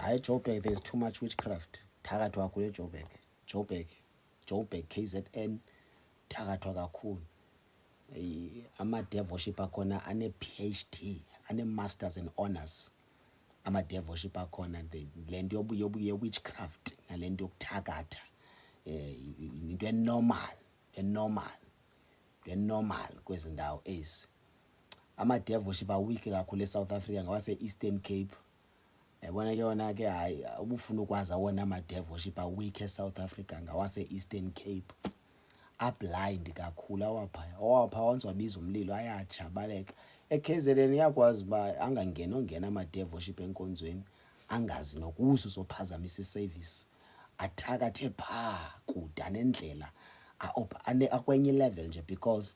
hayi Joburg there's too much witchcraft thakathwa kakhulu Joburg KZN thakathwa kakhulu. Ama-dev worship akhona ane-PhD, ane-masters and honors. Ama-dev worship akhona lento ye-witchcraft nalento yokuthakatha into enormal kwezindawo ezi. Ama-dev worship weak kakhulu eSouth Africa ngawase-Eastern Cape. Yabona ke yona ke hayi ubufuna ukwazi awona ama-dev worship weak eSouth Africa ngawase-Eastern Cape. Blind kakhulu awapha once wabiza umlilo ayajabaleka. eKZN yakwazi ba ongena ama-dev worship enkonzweni angazi nokuso sophazamisa iservice, athakathe kuda nendlela akwenye level nje because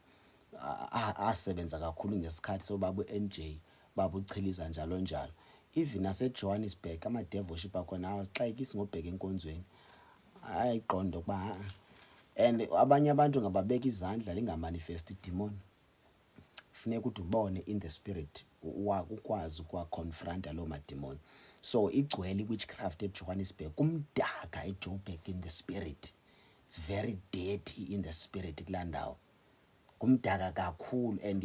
asebenza kakhulu ngesikhathi sobabu NJ babu Chiliza njalo. Even ase-Johannesburg ama-dev worship akhona awasixayekisi ngobheka enkonzweni ayiqonda ukuba and abanye abantu ngababeka izandla lingamanifest demon. Funeka ukuthi ubone in the spirit ukwazi ukwa-confronta lo mademon. So igcwele witchcraft eJohannesburg, kumdaka eJoburg in the spirit. It's very dirty in the spirit kulandawo. Kumdaka kakhulu and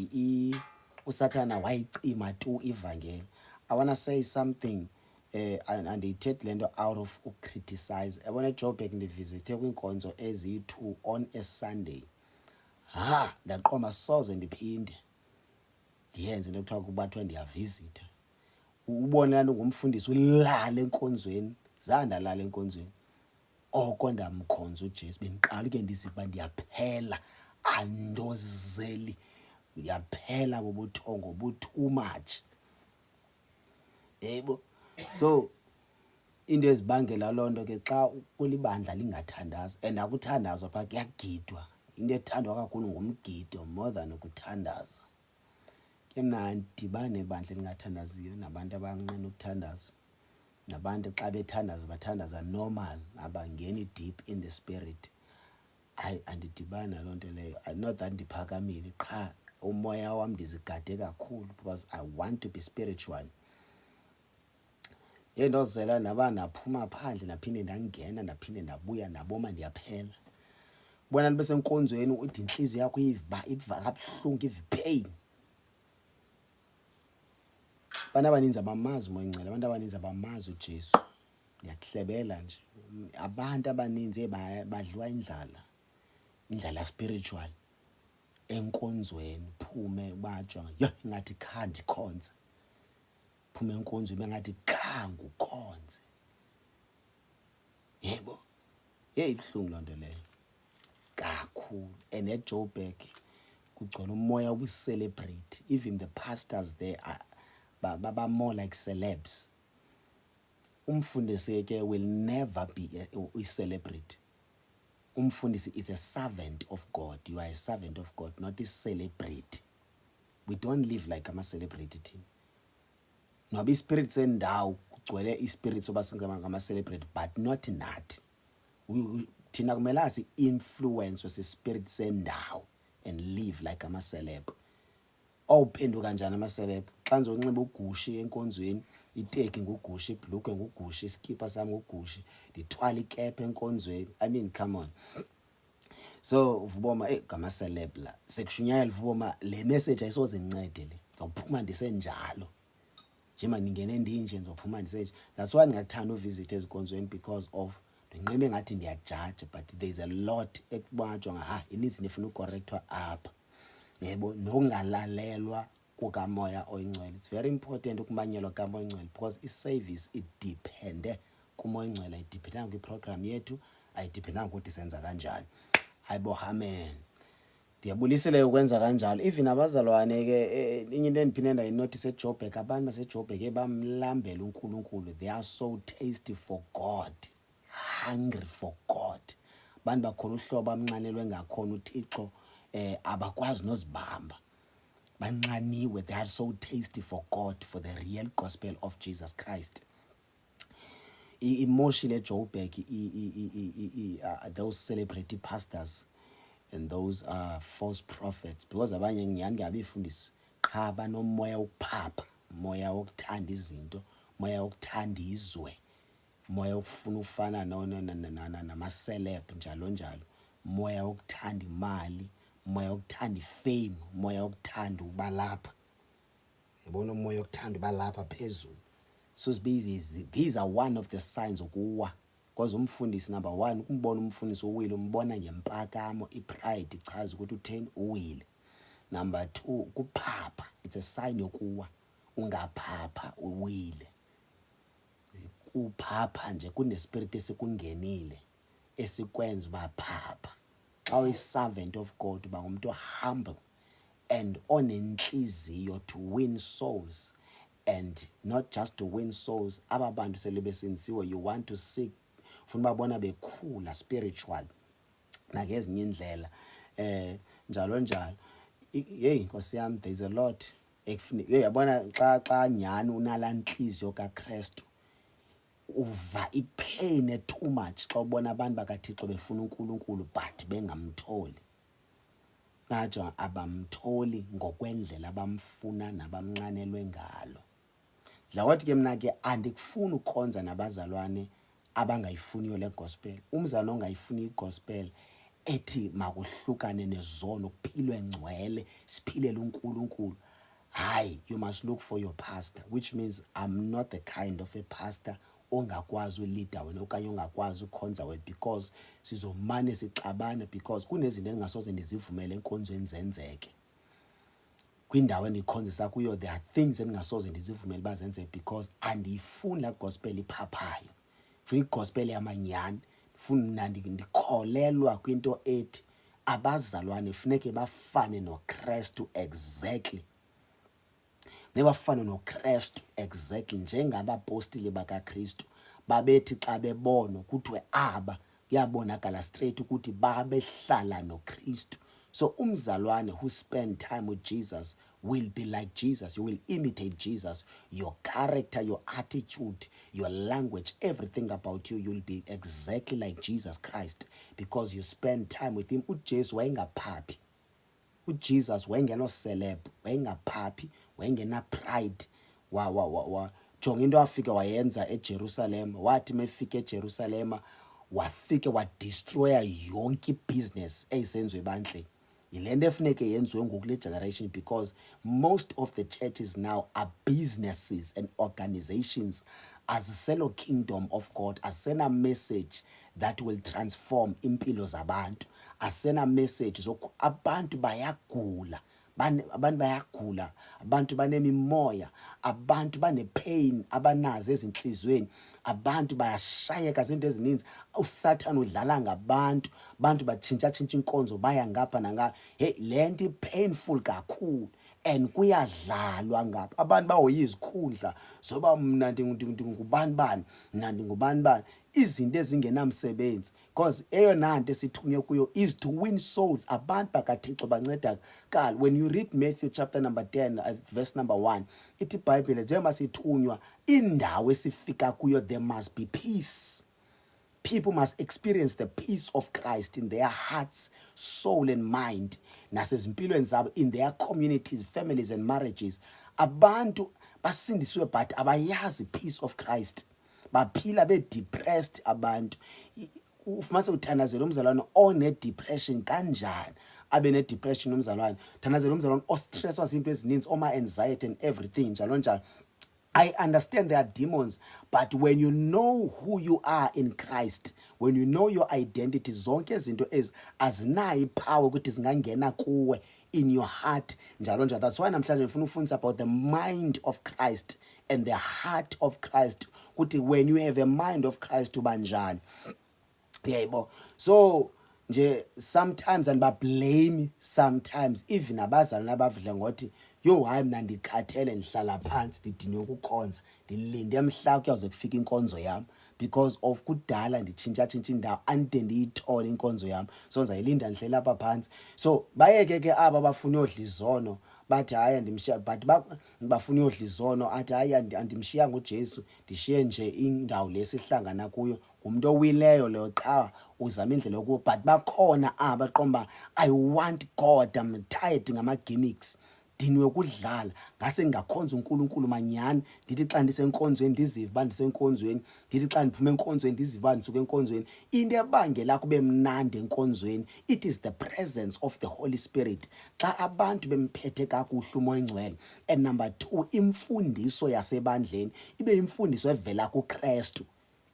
uSathana wayicima tu ivangeli. I want to say something and they take lendo out of criticize. I want to Joburg ndivisite kwinkonzo ezi2 on a Sunday. Ndaqoma soze ndiphinde ndiyenze into ekuthiwa kubathwa ndiyavisita. Ubona ngumfundisi ulala enkonzweni, zandalala enkonzweni. Oko ndamkhonza uJesu bengiqala ke ndisiba ndiyaphela andozeli. Uyaphela bobuthongo too much. Yebo. So into ezibangela lonto ke xa kulibandla lingathandazi and akuthandazwa pha kuyagidwa. Into ethandwa kakhulu ngumgido more than ukuthandaza. Ke mna ndibane bandla lingathandaziyo nabantu abanqina ukuthandaza. Nabantu xa bethandaza bathandaza normal, abangeni deep in the spirit. Andidibana lonto leyo. Not that ndiphakamile qha umoya wami ndizigade kakhulu because I want to be spiritual. Yendozela naphuma phandle naphinde ndangena naphinde ndabuya naboma ndiyaphela. Bona libe senkonzweni uthi inhliziyo yakho iva kabuhlungu pain. Abantu abaninzi abamazi uMoyingcele, abantu abaninzi abamazi uJesu. Ndiyakuhlebela nje. Abantu abaninzi badliwa indlala spiritual enkonzweni. Phume bajwa ingathi khandi khonza. Phume enkonzweni bengathi khanga ukhonze. Yebo. Ibhlungu lonto leyo. Kakhulu. And at Joburg kugcwele umoya we-celebrate. Even the pastors there are more like celebs. Umfundisi ke will never be a celebrity. Umfundisi is a servant of God. You are a servant of God, not a celebrity. We don't live like a celebrity team. No be spirits endawo kugcwele ispirits obasinga ngama celebrate but not that. Thina kumele si influence wase spirits endawo and live like ama celeb. Awuphenduka kanjani ama celeb? Xa nizonxiba ugushi enkonzweni, iteki ngugushi, ibhlukwe ngugushi, iskipa sami ngugushi, ndithwala ikepe enkonzweni. I mean come on. So uvuboma gama celeb la. Sekushunyayela uvuboma le message ayisoze incede le. Zawuphuma ndisenjalo. Njema ningene ndinje ngizophuma ndisenje. That's why ngingathanda uvisit ezikonzweni because of nginqebe ngathi ndiyajudge but there's a lot ekubajwa it needs nifuna ucorrectwa apha. Yebo nokungalalelwa kukamoya oyingcwele. It's very important ukumanyelwa kamoya oyingcwele because i-service idepende kumoya oyingcwele, idependanga kwi-program yethu, ayidependanga ukuthi senza kanjani. Hayibo amen. Ndiyabulisela ukwenza kanjalo. Even abazalwane ke inye into endiphinde ndayinotice eJoburg, abantu baseJoburg bamlambela uNkulunkulu. They are so tasty for God, hungry for God. Abantu bakhona uhlobo amnxanelwe ngakhona uThixo abakwazi nozibamba. Banxaniwe, they are so tasty for God, for the real gospel of Jesus Christ. Emotion eJoburg those celebrity pastors and those false prophets because abanye ngiyani ngiyabefundisa qha banomoya wokuphapha, moya wokuthanda izinto, moya wokuthanda izwe, moya ofuna ufana nama-celeb njalo njalo, moya wokuthanda imali, moya wokuthanda ifame, moya wokuthanda ukuba lapha. Yabona umoya wokuthanda uba lapha phezulu. So these are one of the signs okuwa, because umfundisi number 1, ukumbona umfundisi uwile umbona ngempakamo, ipride ichaza ukuthi utheni uwile. Number 2, kuphapha, it's a sign yokuwa, ungaphapha uwile. Uphapha nje kunespirit esikungenile esikwenza uba phapha. Xa uyi-servant of God uba ngumuntu humble and onenhliziyo to win souls, and not just to win souls, aba bantu sele besenziwe, you want to seek, ufuna babona bekhula spiritual nakezinye indlela njalo njalo. Hey Nkosi yami, there's a lot ekufuneka. Yabona xa nyani unala nhliziyo kaKristu, uva ipain too much xa ubona abantu bakaThixo befuna uNkulunkulu but bengamtholi. Najo abamtholi ngokwendlela abamfuna nabamnqanelwe ngalo. Dlawathi ke mina ke andikufuni ukhonza nabazalwane abangayifuniyo le gospel. Umzalwane ongayifuni igospel ethi makuhlukane nezono, kuphilwe ngcwele, siphilele uNkulunkulu. Hayi, you must look for your pastor, which means I'm not the kind of a pastor ongakwazi uleader wena okanye ongakwazi ukhonza wena, because sizomane sixabana, because kunezinto engasoze ndizivumele enkonzweni zenzeke. Kwindawo endikhonzisa kuyo there are things engasoze ndizivumele bazenzeke, because andiyifuni la gospel iphaphayo. Funa igospel yamanyani. Funa ndikholelwa kwinto ethi abazalwane funeke bafane noKristu exactly. Nebafana noKristu exactly njengabapostile bakaKristu babethi xa bebona kuthiwe aba kuyabonakala straight ukuthi babehlala noKristu. So umzalwane who spend time with Jesus will be like Jesus. You will imitate Jesus. Your character, your attitude, your language, everything about you, you'll be exactly like Jesus Christ, because you spend time with him. UJesu wayengaphaphi. UJesus wayengeno celeb, wayengaphaphi, wayengena pride. Jonga into afike wayenza eJerusalem. Wathi mefika eJerusalem wafike wadestroya yonke business eyisenziwe ebandleni. Yilento efuneke yenziwe ngokule generation, because most of the churches now are businesses and organizations. As a fellow kingdom of God, asena message that will transform impilo zabantu. Asena message zoku abantu bayagula, abantu bayagula, abantu banemimoya, abantu banepain abanazo ezinhlizweni, abantu bayashayeka izinto ezininzi. USathane udlala ngabantu, abantu batshintsha inkonzo baya ngapha nanga. Hey, lento painful kakhulu, and kuyadlalwa ngapha. Abantu bawoyizikhundla zoba mna ndingubani bani, mina ndingubani bani. Izinto ezingenamsebenzi, because eyona nto esithunywe kuyo is to win souls. Abantu bakaThixo bancedakala. When you read Matthew chapter number 10 verse number 1, ithi iBhayibhile njengoba sithunywa indawo esifika kuyo, there must be peace. People must experience the peace of Christ in their hearts, soul and mind, nasezimpilweni zabo, in their communities, families and marriages. Abantu basindisiwe but abayazi peace of Christ. Baphila be-depressed abantu. Ufumase uthandazela umzalwane one-depression kanjani, abe ne-depression umzalwane. Thandazela umzalwane ostresswa zinto ezininzi, oma-anxiety and everything njalo njalo. I understand there are demons, but when you know who you are in Christ, when you know your identity, zonke izinto azinayo ipower ukuthi zingangena kuwe in your heart njalo njalo. That's why namhlanje ngifuna ufundisa about the mind of Christ and the heart of Christ, ukuthi when you have a mind of Christ uba njani. Yebo. So nje sometimes and blame sometimes even abazalwane abavile ngothi yo hayi mina ndikhathele ndihlala phansi ndidinwe ukukhonza ndilinde emhla kuyaze kufika inkonzo yami, because of kudala nditshintsha indawo ande ndiyithole inkonzo yami, so ngizayilinda ndihlela apha phansi. So bayeke ke aba bafuna udla izono bathi hayi andimshiya, but bafuna udla izono athi hayi andimshiya ngoJesu, ndishiye nje indawo lesihlangana kuyo. Umuntu owileyo leyo qha uzama indlela yokuba, but bakhona abaqomba I want God, I'm tired ngama gimmicks. ngidiniwe kudlala ngase ngingakhonza uNkulunkulu manyani ndithi xa ndisenkonzweni ndiziva bandisenkonzweni ndithi xa ndiphuma enkonzweni ndiziva ndisuka enkonzweni into ebangela kube mnandi enkonzweni it is the presence of the Holy Spirit xa abantu bemphethe kakuhle umoya engcwele. And number 2 imfundiso yasebandleni ibe imfundiso evela kuKristu,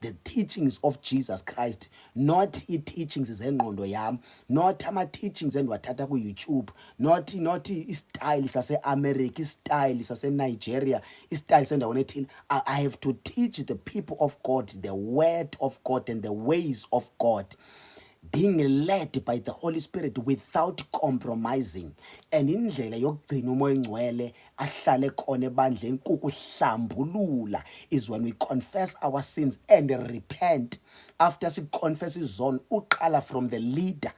the teachings of Jesus Christ, not i-teachings zengqondo yami, not ama-teachings endiwathatha ku-YouTube, not i-style sase-America, i-style sase-Nigeria, i-style sendaweni ethile. I have to teach the people of God the word of God and the ways of God, being led by the Holy Spirit without compromising. And indlela yokugcina umoya engcwele ahlale khona ebandleni kukuhlambulula is when we confess our sins and repent. After we confess izono uqala from the leader,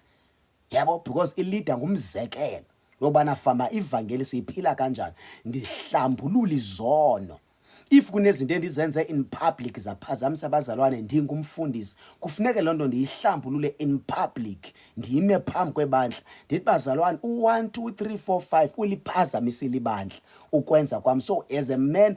yabo, because i-leader ngumzekelo yobana fama ivangeli siyiphila kanjani, ndihlambulula izono. If kunezinto endizenze in public zaphazamisa abazalwane ndingumfundisi, kufuneke loo nto ndiyihlambulule in public, ndiyime phambi kwebandla ndithi bazalwane u1 2 3 4 5 uliphazamisile ibandla ukwenza kwam. So as a man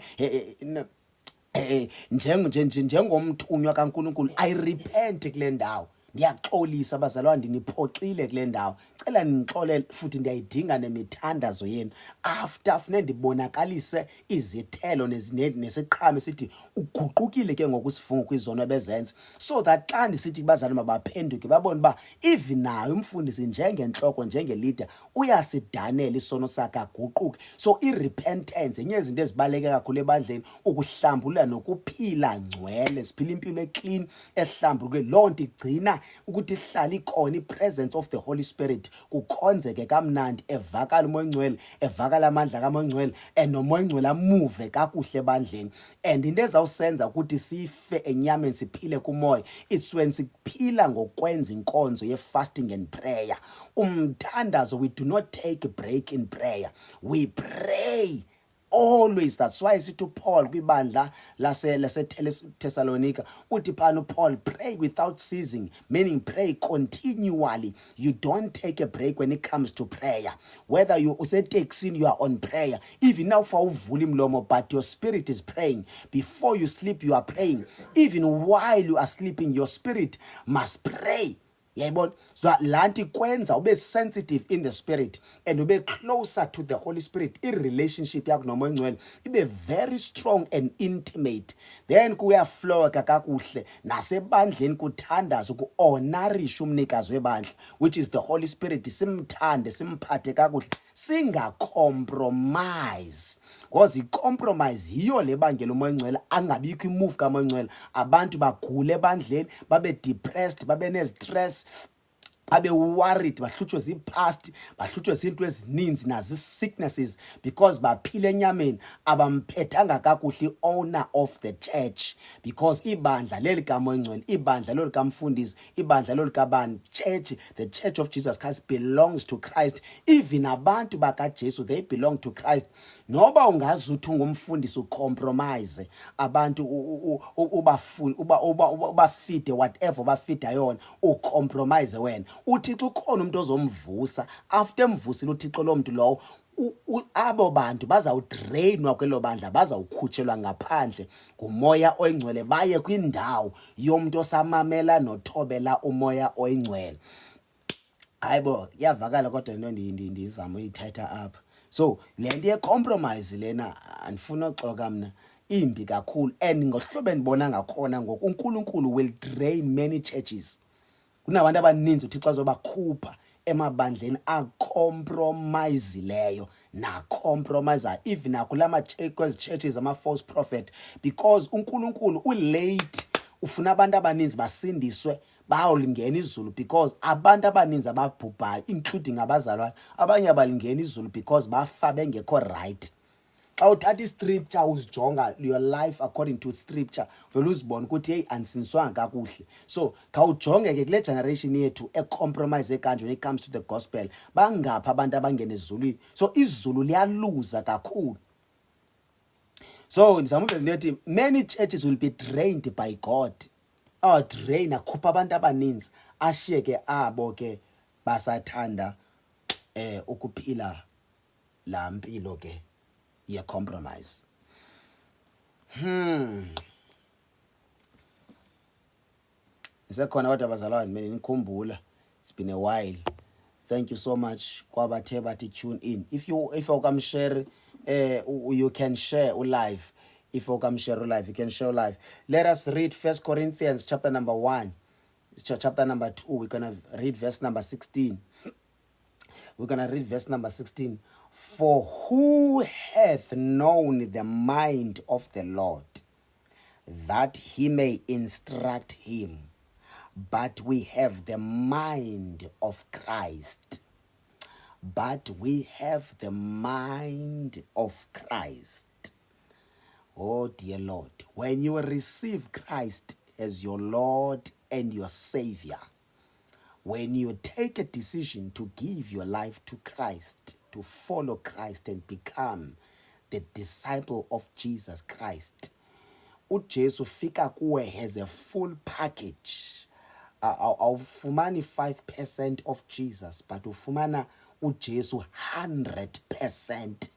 njengomthunywa kaNkulunkulu I repent kule ndawo, ndiyaxolisa abazalwane ndiniphoxile kule ndawo, cela nixolele futhi ndiyayidinga nemithandazo yenu. After funeka ndibonakalise izithelo nesiqhamo sithi uguqukile ke ngokusifunga kwizono ebezenza, so that xa ndisithi bazalwane mabaphenduke babone uba even nayo umfundisi njengentloko njengeleader uyasidanela isono sakhe aguquke. So i-repentance yenye izinto ezibaluleke kakhulu ebandleni, ukuhlambulula nokuphila ngcwele, siphila impilo eclean ehlambuluke. Loo nto igcina ukuthi ihlala ikhona i-presence of the Holy Spirit, kukhonzeke kamnandi, evakala umoya engcwele, evakala amandla kamoya engcwele, and nomoya engcwele amuve kakuhle ebandleni. And into ezawusenza ukuthi sife enyameni siphile kumoya, it's when siphila ngokwenza inkonzo ye-fasting and prayer. Umthandazo, we do not take a break in prayer, we pray always. That's why sithi Paul kwibandla lase-Thessalonica uthi phana Paul, pray without ceasing, meaning pray continually. You don't take a break when it comes to prayer. Whether you useteksini, you are on prayer, even now for uvula imlomo, but your spirit is praying. Before you sleep you are praying, even while you are sleeping your spirit must pray. Yayibona, so lanti kwenza ube sensitive in the spirit and ube closer to the Holy Spirit. I-relationship yakho nomoya engcwele ibe very strong and intimate. Then kuyaflow kakuhle nasebandleni kuthandaza ku-honorisha umnikazi webandla, which is the Holy Spirit. Simthande, simphathe kakuhle, singa-compromise, because i-compromise yiyo le bangela umoya engcwele angabikho imove kamoya engcwele. Abantu bagule ebandleni, babe depressed, babe ne-stress, babe worried, bahlutshwe zii-past, bahlutshwe zinto ezininzi nazi-sicknesses, because baphile enyameni, abamphethanga kakuhle i-owner of the church. Because ibandla leli kamoya engcwele, ibandla lelo likamfundisi, ibandla lelo likabani, church, the church of Jesus Christ belongs to Christ. Even abantu bakaJesu, they belong to Christ. Noba ungazuthi ungumfundisi ucompromise abantu ubafide whatever bafida yona, ucompromise wena, uThixo ukhona umuntu ozomvusa. After emvusile uThixo lo muntu lowo, abo bantu bazawudrainwa kwelo bandla, bazawukhutshelwa ngaphandle ngumoya oyingcwele, baye kwindawo yomuntu osamamela nothobela umoya oyingcwele. Hayibo, iyavakala kodwa into ndizama uyithetha apha. So le nto ye-compromise lena andifuna uxoka mna, imbi kakhulu. And ngohlobo endibona ngakhona ngoku uNkulunkulu will drain many churches. Kunabantu abaninzi uThixo azobakhupha emabandleni acompromiseyileyo na-compromiser, even nakulama kwezi churches ama-false prophet, because uNkulunkulu ulate ufuna abantu abaninzi basindiswe bawulingena izulu, because abantu abaninzi ababhubhayo including abazalwane abanye abalingena izulu because bafa bengekho right. Xa uthatha i-scripture uzijonga your life according to scripture, vele uzibona ukuthi hey andisiniswanga kakuhle. So khawujonge ke kule generation yethu e-compromise ekanje when it comes to the gospel, bangapha abantu abangena ezulwini. So izulu liyaluza kakhulu. So ndizama uveza into ethi many churches will be drained by God. Drain akhupha abantu abaninzi, ashiyeke abo ke basathanda ukuphila la mpilo ke ye compromise. Isekhona kodwa bazalwane mina nikhumbula, it's been a while. Thank you so much kwabathe bathi tune in. If you come share, you can share live. If you come share live, you can share live. Let us read 1 Corinthians chapter number 1, chapter number 2. We're gonna read verse number 16. We're gonna read verse number 16. For who hath known the mind of the Lord, that he may instruct him? But we have the mind of Christ. But we have the mind of Christ. Oh dear Lord, when you receive Christ as your Lord and your Savior, when you take a decision to give your life to Christ, to follow Christ and become the disciple of Jesus Christ, uJesu fika kuwe has a full package. Awufumani 5% of Jesus, but ufumana uJesu 100%.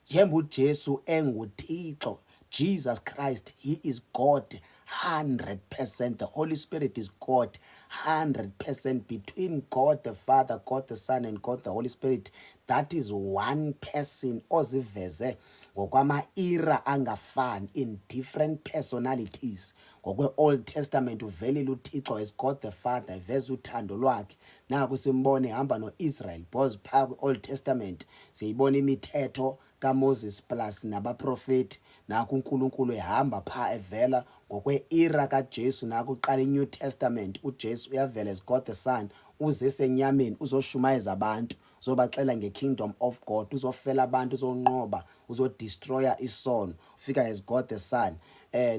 Njengoba uJesu enguThixo, Jesus Christ, he is God 100%. The Holy Spirit is God 100%. Between God the Father, God the Son, and God the Holy Spirit, that is one person oziveze ngokwama-era angafani, in different personalities. Ngokwe-Old Testament uvelile uThixo as God the Father, veza uthando lwakhe. Naku simbone hamba no-Israel, because phaa kwi-Old Testament siyibona imithetho kaMoses plus nabaprofeti. Naku uNkulunkulu ehamba phaa evela ngokwe-era kaJesu. Naku uqala iNew Testament uJesu uyavela as God the Son, uze esenyameni uzoshumayeza abantu, uzobaxela nge-kingdom of God, uzofela abantu, uzonqoba, uzodestroya isono, ufika as God the Son,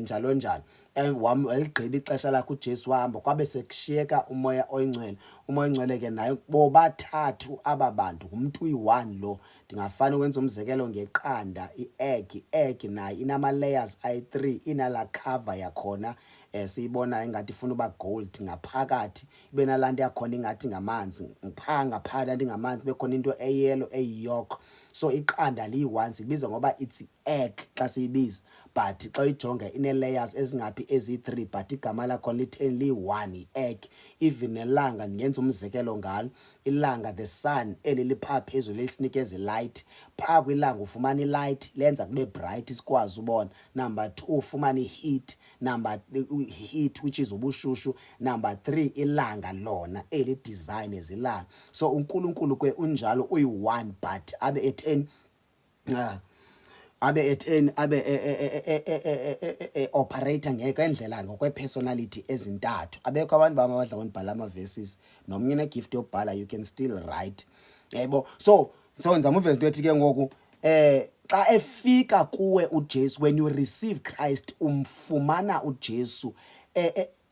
njalo njalo. Waligqiba ixesha lakhe uJesu wahamba, kwabe sekushiyeka umoya oyingcwele. Umoya oyingcwele ke naye bobathathu aba bantu, umuntu uyi-one lo. Ndingafana ukwenza umzekelo ngeqanda, i-egg nayo inama-layers ayi-3, inala cover yakhona siyibona engathi ifuna uba gold ngaphakathi, ibe nalanto yakhona ingathi ngamanzi, ngaphakathi lanto ingamanzi, bekhona into eyelo eyiyoko. So iqanda liyi-one sibiza ngoba it's egg xa siyibiza, but xa uyijonga ine-layers ezingaphi ezi-3, but igama lakho litheni liyi-one, i-egg. Even nelanga ndingenza umzekelo ngalo, ilanga the sun eli liphaa phezulu elisinikeza i-light, phaa kwilanga ufumana i-light lenza kube bright sikwazi ubona. Number 2 ufumana i-heat, heat which is ubushushu. Number 3 ilanga lona eli design ezilanga. So uNkulunkulu kwe unjalo uyi-one, but abe etheni operator ngendlela ngokwe-personality ezintathu. Abekho abantu bami abadla ngokubhala ama-verses, nomnye ne-gift yokubhala, you can still write. Yebo, so ngizama uveza into ethi ke ngoku xa efika kuwe uJesu, when you receive Christ, umfumana uJesu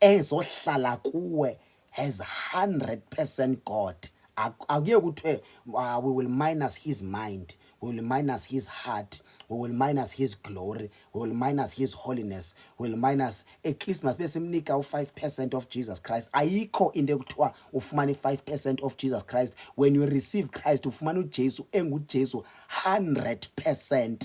ezohlala kuwe has 100% God. Akuye kuthiwe we will minus his mind, we will minus his heart, we will minus his glory, we will minus his holiness, we will minus at least must besimnika u5% of Jesus Christ. Ayikho into ekuthiwa ufumana i5% of Jesus Christ. When you receive Christ ufumana uJesu enguJesu 100%.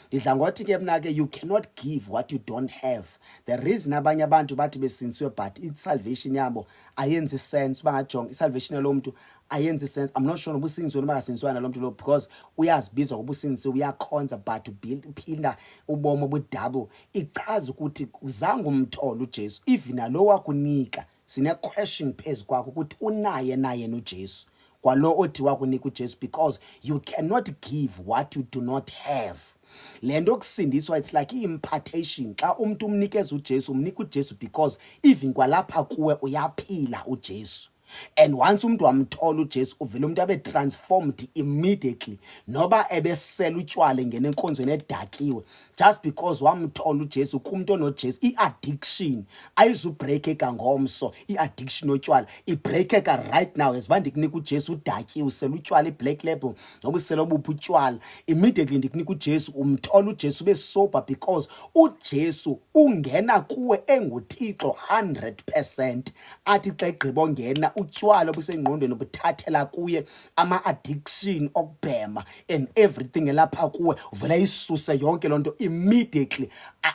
Ndidla ngothi ke mna ke you cannot give what you don't have. The reason abanye abantu bathi besinsiwe but i-salvation yabo ayenzi sense, bangajonga i-salvation yalo muntu ayenzi sense. I'm not sure ubusinzwe noma akasinzwe nalo muntu lo, because uyazibiza ngobusinzwe, uyakhonza, but uphinda ubomo obu-double. Ichaza ukuthi uzange umthola uJesu, even nalo wakunika sine-question phezu kwakho ukuthi unaye naye noJesu kwalo othi wakunika uJesu, because you cannot give what you do not have. Lento kusindiswa it's like impartation. Xa umuntu umnikeza uJesu, umnika uJesu because even kwalapha kuwe uyaphila uJesu. And once umuntu wamthola uJesu uvela umuntu abe transformed immediately, noba ebesela utshwala ngene enkonzweni edakiwe, just because wamthola uJesu. Kumuntu onoJesu i-addiction ayizubreakeka ngomso, i-addiction otshwala ibreakeka right now as bandikunika uJesu udakiwe, usela utshwala i-black label noba usela obuphi utshwala, immediately ndikunika uJesu, umthola uJesu ube sober because uJesu ungena kuwe enguThixo 100%. Athi xa egqiba ongena utshwala obusengqondweni ubuthathela kuye, ama-addiction okubhema and everything elapha kuwe uvela isuse yonke lonto immediately.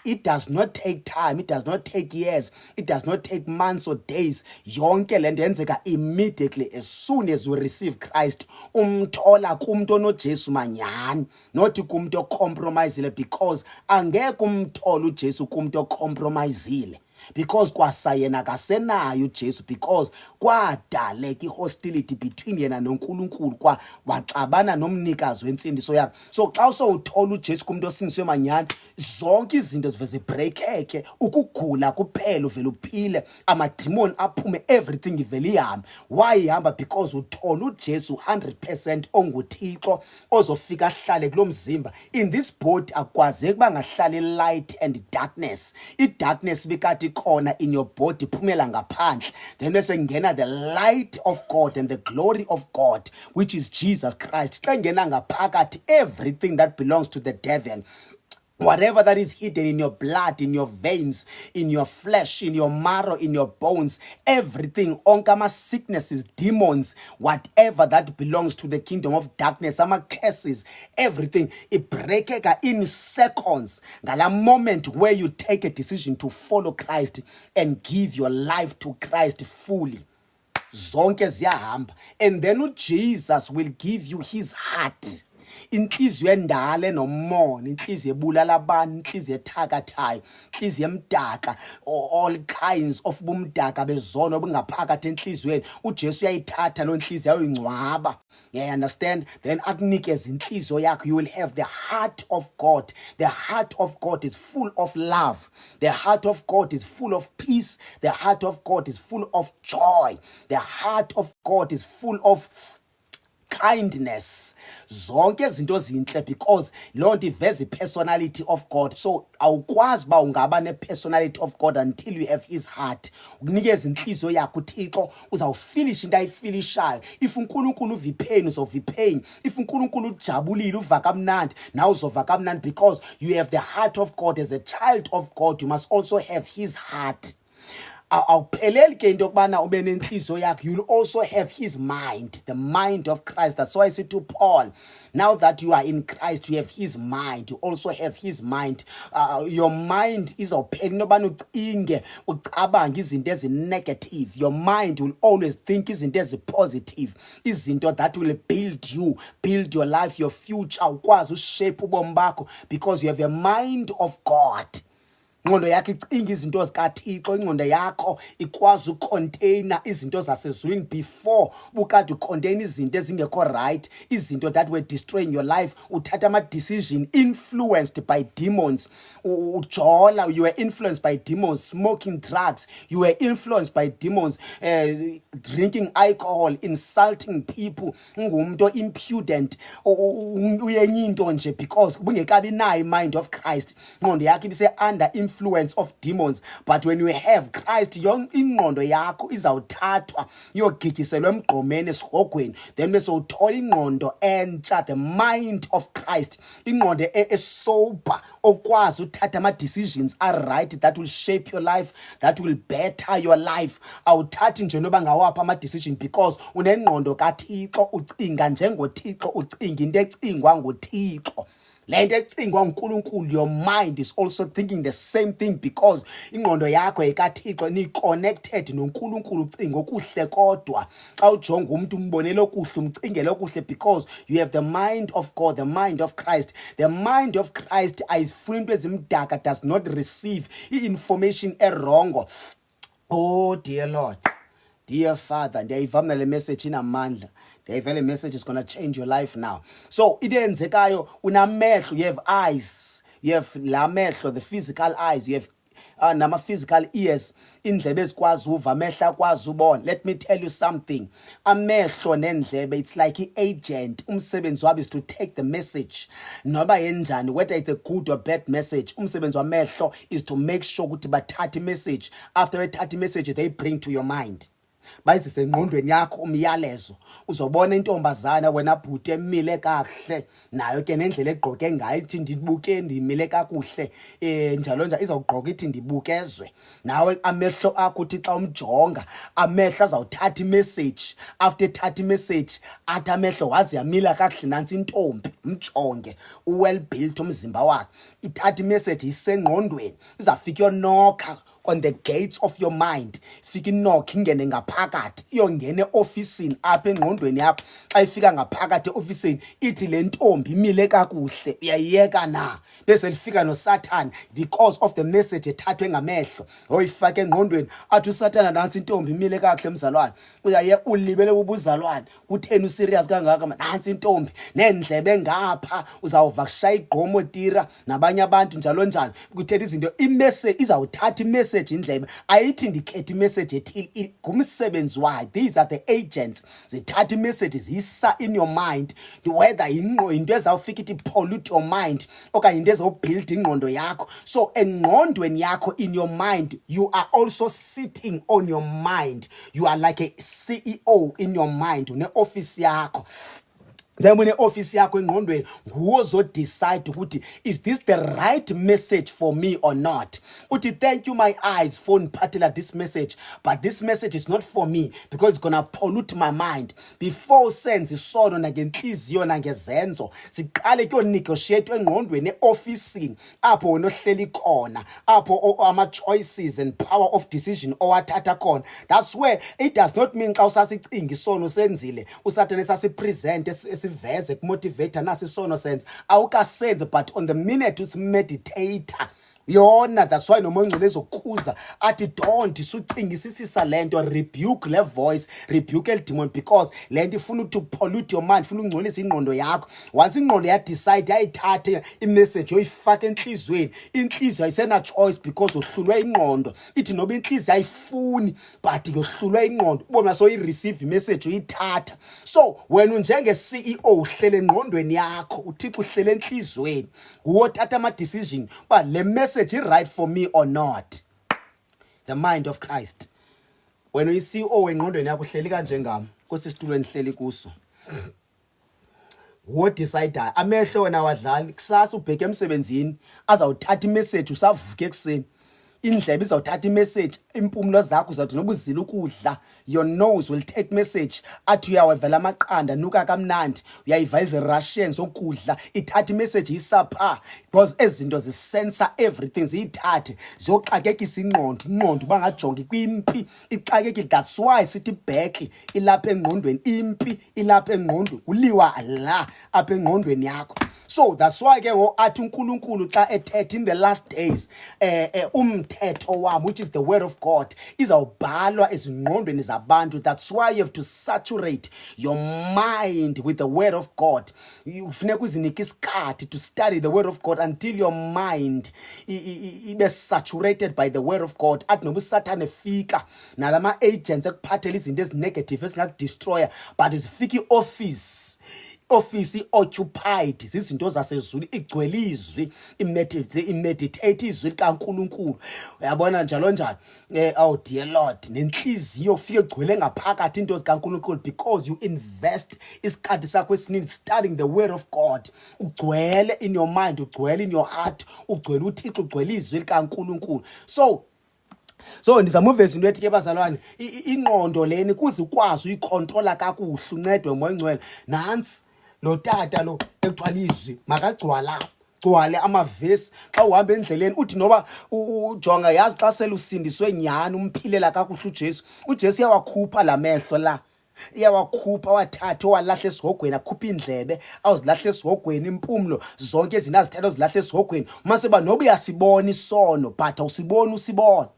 It does not take time, it does not take years, it does not take months or days. Yonke lento yenzeka immediately as soon as you receive Christ. Umthola kumuntu onoJesu manyani, not kumuntu ocompromisile, because angeke umthola uJesu kumuntu ocompromisile. Because kwasayena kasenayo uJesu, because kwadaleka ihostility between yena noNkulunkulu, waxabana nomnikazi wensindiso yakhe. So xa usowuthola uJesu kumuntu osindiswe manyani, zonke izinto ziveze breakeke, ukugula kuphela uvela uphile, amademon aphume, everything ivela ihambe. Why ihamba? Because uthola uJesu 100% onguThixo ozofika ahlale kulo mzimba. In this body akwazeki bangahlala light and darkness. I-darkness bikati khona in your body phumela ngaphandle, then bese ngena the light of God and the glory of God, which is Jesus Christ. Xa ngena ngaphakathi, everything that belongs to the devil, whatever that is hidden in your blood, in your veins, in your flesh, in your marrow, in your bones, everything, onkama sicknesses, demons, whatever that belongs to the kingdom of darkness, ama curses, everything, it breakeka in seconds. Ngala moment where you take a decision to follow Christ and give your life to Christ fully, zonke ziyahamba. And then Jesus will give you his heart. Inhliziyo endala enomona, inhliziyo ebulala abantu, inhliziyo ethakathayo, inhliziyo emdaka, all kinds of bumdaka bezono obungaphakathi enhliziyweni. uJesu uyayithatha lo nhliziyo ayingcwaba. Yeah, understand? Then akunikeza inhliziyo yakho. You will have the heart of God. The heart of God is full of love. The heart of God is full of peace. The heart of God is full of joy. The heart of God is full of kindness, zonke izinto zinhle, because loo nto iveza personality of God. So awukwazi ba ungaba ne-personality of God until you have his heart. Ukunikeza inhliziyo yakho uThixo, uzawufilisha into ayifilishayo. If uNkulunkulu uva ipain, uzova ipain. If uNkulunkulu ujabulile uva kamnandi, now uzova kamnandi, because you have the heart of God. As a child of God, you must also have his heart. Awupheleli ke into yokubana ube nenhliziyo yakho, you'll also have his mind, the mind of Christ. That's why I said to Paul, now that you are in Christ, you have his mind, you also have his mind. Your mind is awupheli into yobana ucinge ucabange izinto ezi-negative. Your mind will always think izinto ezi-positive, izinto that will build you, build your life, your future, ukwazi ushape ubomi bakho, because you have a mind of God. Ingqondo yakho icinga izinto zikaThixo, ingqondo yakho ikwazi ucontainer izinto zasezulwini before bukade ucontainer izinto ezingekho right, izinto that were destroying your life. Uthatha ama decision influenced by demons. Ujola, you were influenced by demons. Smoking drugs, you were influenced by demons. Drinking alcohol, insulting people, ungumuntu impudent, uyenye into nje, because ubungekabi nayo mind of Christ. Ingqondo yakho ibise under influence of demons. But when you have Christ, ingqondo yakho izawuthathwa iyogigiselwa emgqomeni esihogweni, then bese uthola ingqondo entsha, the mind of Christ, ingqondo sober, okwazi uthatha ama decisions are right, that will shape your life, that will better your life. Awuthathi nje noba ngawapha ama decision, because unengqondo kaThixo, ucinga njengoThixo, ucinga into ecingwa nguThixo. Lento ecingwa uNkulunkulu, your mind is also thinking the same thing, because ingqondo yakho ekaThixo ni connected noNkulunkulu. Ucinga okuhle kodwa xa ujonga umuntu umbonele okuhle, umcingele okuhle, because you have the mind of God, the mind of Christ. The mind of Christ ayifuni into ezimdaka, does not receive information wrong. Oh dear Lord, dear Father, ndiyayivamna le message inamandla. The message is going to change your life now. So idenzekayo unamehlo, you have eyes, you have la mehlo, the physical eyes, you have nama physical ears, indlebe ezikwazi uva, amehlo akwazi ubona. Let me tell you something, amehlo nendlebe, it's like an agent. Umsebenzi wabo is to take the message, noba yenjani, whether it's a good or bad message. Umsebenzi wamehlo is to make sure ukuthi bathatha message. After bathatha message, they bring to your mind. bayizise engqondweni yakho umyalezo. Uzobona intombazana wena bhuti emile kahle, nayo ke nendlela egqoke ngayo ithi ndibuke ndimile kakuhle, njalo nje izawugqoka ithi ndibukezwe. Nawe amehlo akho uthi xa umjonga, amehlo azawuthatha imessage. After ethatha imessage athi amehlo wazi yamila kakuhle nansi intombi, mjonge well built umzimba wakhe. Ithatha imessage isengqondweni, izafika yonokha on the gates of your mind. Fika inokho ingene ngaphakathi, iyongena eofisini apha engqondweni yakho. Xa ifika ngaphakathi eofisini ithi le ntombi imile kakuhle, uyayiyeka na? Bese lifika noSathane because of the message ethathwe ngamehlo. Oyifaka engqondweni athi uSathane nansi intombi imile kakuhle mzalwane. Uyayeka ulibele ubuzalwane. Utheni userious kangaka manje? Nansi intombi nendlebe ngapha, uzawuva kushaya igqomo tira nabanye abantu njalo njalo. Kutheni izinto imessage izawuthatha imessage indlebe, ayithi ndikhethe imessage ethile, ngumsebenzi wayo. These are the agents. Zithatha imessages zisa in your mind, whether into ezawufika ithi pollute your mind okanye into ezawubuild ingqondo yakho. So engqondweni yakho, in your mind, you are also sitting on your mind. You are like a CEO in your mind, une office yakho. Then when office yakho engqondweni nguwo zo decide ukuthi is this the right message for me or not. Uthi thank you my eyes for imphathela this message, but this message is not for me because it's gonna pollute my mind. Before senze isono nangenhliziyo nangezenzo, siqale kuyonegotiate engqondweni eofisini apho wena ohleli khona, apho ama choices and power of decision owathatha khona. That's where it does not mean xa usasicinga isono senzile uSathane sasipresent veze kumotivate nasi sono sense awukasenze, but on the minute usimeditator yona. That's why noma ongcwele ezokhuza athi don't isucingisisisa lento, rebuke le voice, rebuke el demon, because lento ifuna to pollute your mind, ifuna ungcolisa ingqondo yakho. Once ingqondo ya decide ayithathe imessage oyifaka enhlizweni, inhliziyo ayisena choice because uhlulwe ingqondo. Ithi noba inhliziyo ayifuni but yohlulwe ingqondo, ubona so receive message uyithatha. So wena njenge CEO uhlele engqondweni yakho, uThixo uhlele enhlizweni, uwothatha ama decision ba le message is right for me or not. The mind of Christ. When we see engqondweni yakho uhleli kanje ngami, kusisitulweni hleli kuso. What decide amehlo wena wadlali kusasa ubheke emsebenzini azawuthatha imessage usavuka ekseni. Indlebe izawuthatha imessage, impumulo zakho uzathi noba uzila ukudla, your nose will take message athi uyawavela amaqanda nuka kamnandi, uyayiva Russians okudla, ithatha imessage isapha because ezinto zisensa everything, ziyithathe ziyoxakekisa ingqondo bangajongi kwimpi ixakekile. That's why sithi back ilapha engqondweni, impi ilapha engqondweni, uliwa la apha engqondweni yakho. So that's why ke athi uNkulunkulu xa ethethe in the last days umthetho wami, which is the word of God, izawubhalwa ezingqondweni zabantu. That's why you have to saturate your mind with the word of God. Ufuneka uzinike isikhathi to study the word of God until your mind ibe saturated by the word of God. Athi noba uSathane efika nalama agents ekuphathela izinto ezinegative ezingakudestroya, but zifika ioffice occupied zizinto zasezulu, igcwele izwi, imeditate izwi likaNkulunkulu, uyabona njalo njalo. Oh dear Lord, nenhliziyo ufike igcwele ngaphakathi into zikaNkulunkulu because you invest isikhathi sakho esiningi studying the word of God. Ugcwele in your mind, ugcwele in your heart, ugcwele uThixo, ugcwele izwi likaNkulunkulu. So ndizamuveza izinto ethi ke bazalwane, ingqondo leni kuze ukwazi uyicontrola kakuhle, uncedwe umoya ongcwele. Nansi lo tata lo ekuthiwa izwi gcwale amavesi xa uhamba endleleni, uthi noba ujonga yazi xa selusindiswe nyani umphilela kakuhle uJesu yawakhupha lamehlo la, iyawakhupha wathatha walahle esihogweni, akhupha indlebe awuzilahle esihogweni, impumulo zonke izinto azithatha uzilahle esihogweni. Mase ba noba uyasibona isono but awusiboni usibona,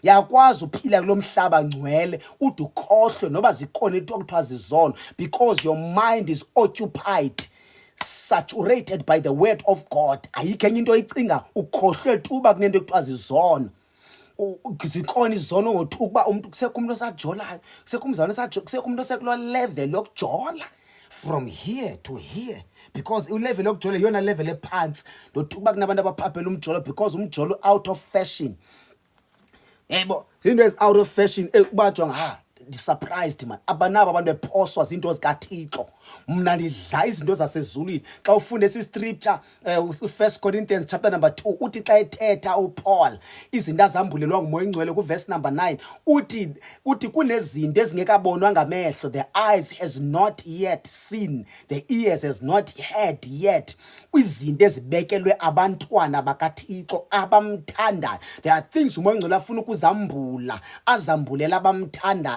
yakwazi uphila kulomhlaba ngcwele ude ukhohlwe noba zikhona into okuthiwa zizono, because your mind is occupied, saturated by the word of God. Ayikho enye into oyicinga, ukhohlwe tuba kunento ekuthiwa zizono. Zikhona izono ngothuka uba umuntu kusekho umuntu osajolayo, kusekho umzalwane kusekho umuntu osekulo level yokujola from here to here, because ulevel yokujola yona level ephansi. Ndothuka uba kunabantu abaphaphela umjolo because umjolo out of fashion. Yebo, zinto ezi out of fashion, ubajonga surprised man. Abanabo abantu bephoswa izinto zikaThixo. Mna ndidla izinto zasezulwini. Xa ufunde esi scripture 1 Corinthians chapter number 2 uthi xa ethetha uPaul izinto azambulelwa nguMoya Ingcwele ku verse number 9 uthi kunezinto ezingekabonwa ngamehlo, the eyes has not yet seen, the ears has not heard yet, izinto ezibekelwe abantwana bakaThixo abamthandayo. There are things uMoya Ingcwele afuna ukuzambula, azambulela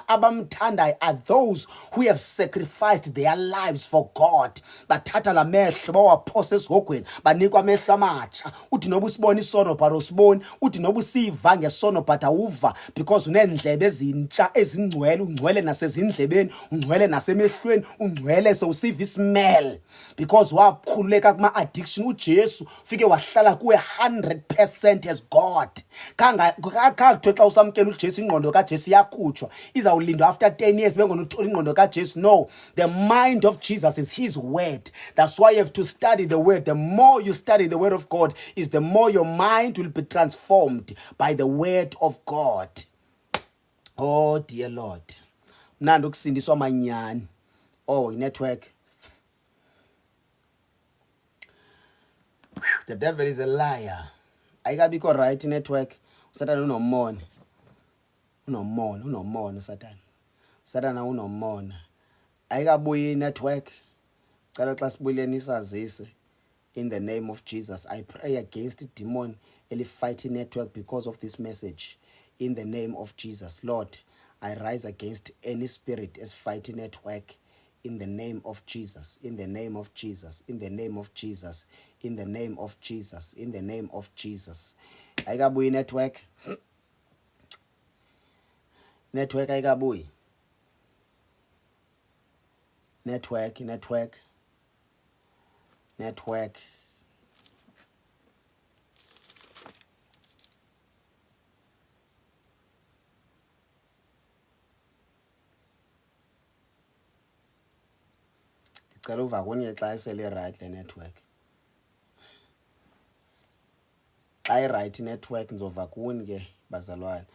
abamthandayo are those who have sacrificed their lives for God. Bathatha la mehlo bawaphose esihogweni banikwa amehlo amatsha. Uthi noba usibona isono but usiboni, uthi noba usiva ngesono but awuva, because unendlebe ezintsha ezingcwele, ungcwele nasezindlebeni, ungcwele nasemehlweni, ungcwele sewusiva ismell, because wakhululeka kuma addiction. uJesu fike wahlala kuwe 100% as God. Kuthiwe xa usamkela uJesu ingqondo kaJesu yakhutshwa, izawulindwa after 10 years bengona uthola ingqondo kaJesu. No, the mind of Jesus is his word. That's why you have to study the word. The more you study the word of God is the more your mind will be transformed by the word of God. Oh dear Lord, mnandi ukusindiswa manyani. Oh, network. The devil is a liar. Ayikabikho right network. Satan unomona Satan. Satan unomona. Ayikabuyi network. Cela xa sibuyeleni isazise. In the name of Jesus, I pray against the demon fighting network because of this message. In the name of Jesus, Lord, I rise against any spirit as fighting network. In the name of Jesus, in the name of Jesus, in the name of Jesus, in the name of Jesus, in the name of Jesus. Ayikabuyi network. Network ayikabuyi. Network. Ndicela uva kunye xa isele right le network. Xa i-right network ndizova kuni ke bazalwane.